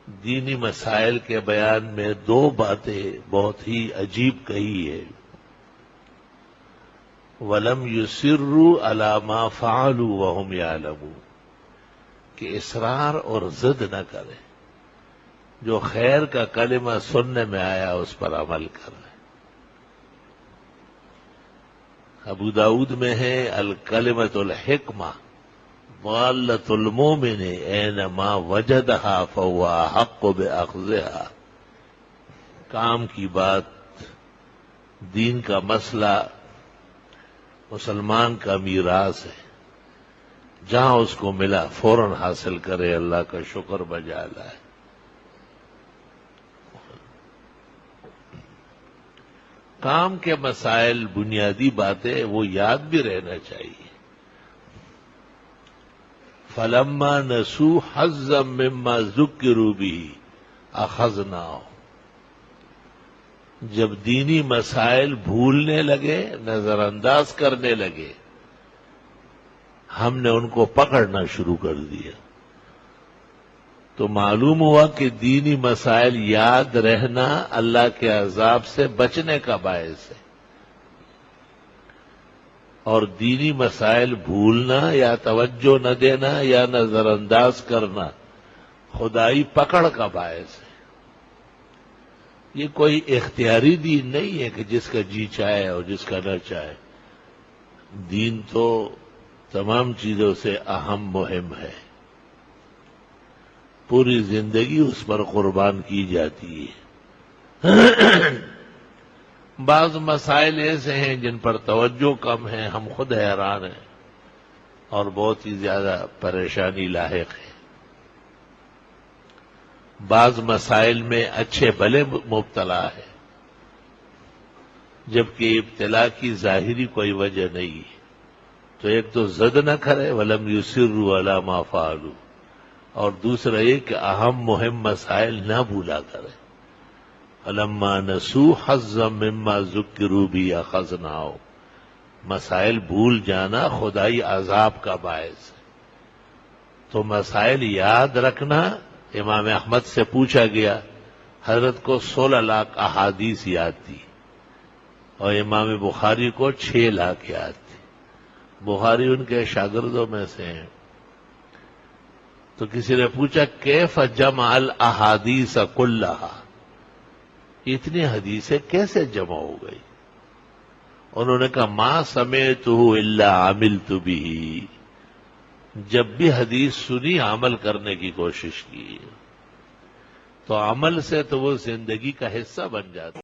دینی مسائل کے بیان میں دو باتیں بہت ہی عجیب کہی ہے. وَلَمْ يُصِرُّوا عَلَى مَا فَعَلُوا وَهُمْ يَعْلَمُونَ کہ اصرار اور ضد نہ کرے. جو خیر کا کلمہ سننے میں آیا اس پر عمل کرے. ابو داؤد میں ہے الکلمۃ الحکمہ ضالۃ المومن اینما وجدہا فہو احق باخذہا. کام کی بات، دین کا مسئلہ مسلمان کا میراث ہے. جہاں اس کو ملا فوراً حاصل کرے، اللہ کا شکر بجا لائے. کام کے مسائل، بنیادی باتیں وہ یاد بھی رہنا چاہیے. فَلَمَّا نَسُوا حَظًّا مِّمَّا ذُكِّرُوا بِهِ أَخَذْنَاهُ. جب دینی مسائل بھولنے لگے، نظر انداز کرنے لگے، ہم نے ان کو پکڑنا شروع کر دیا. تو معلوم ہوا کہ دینی مسائل یاد رہنا اللہ کے عذاب سے بچنے کا باعث ہے، اور دینی مسائل بھولنا یا توجہ نہ دینا یا نظر انداز کرنا خدائی پکڑ کا باعث ہے. یہ کوئی اختیاری دین نہیں ہے کہ جس کا جی چاہے اور جس کا نہ چاہے. دین تو تمام چیزوں سے اہم مہم ہے. پوری زندگی اس پر قربان کی جاتی ہے. بعض مسائل ایسے ہیں جن پر توجہ کم ہے، ہم خود حیران ہیں اور بہت ہی زیادہ پریشانی لاحق ہے. بعض مسائل میں اچھے بھلے مبتلا ہے، جبکہ ابتلا کی ظاہری کوئی وجہ نہیں ہے. تو ایک تو زد نہ کرے وَلَمْ يُصِرُّوا عَلَى مَا فَعَلُوا، اور دوسرا یہ کہ اہم مہم مسائل نہ بھولا کرے. فَلَمَّا نَسُوا حَظًّا مِّمَّا ذُكِّرُوا بِهِ أَخَذْنَاهُ. مسائل بھول جانا خدائی عذاب کا باعث ہے. تو مسائل یاد رکھنا. امام احمد سے پوچھا گیا، حضرت کو 16 لاکھ احادیث یاد تھی اور امام بخاری کو 6 لاکھ یاد تھی. بخاری ان کے شاگردوں میں سے ہیں. تو کسی نے پوچھا کیف جمع الاحادیث کلھا، اتنی حدیثیں کیسے جمع ہو گئی؟ انہوں نے کہا ما سمعتہ الا عملت بہ. جب بھی حدیث سنی عمل کرنے کی کوشش کی، تو عمل سے تو وہ زندگی کا حصہ بن جاتا.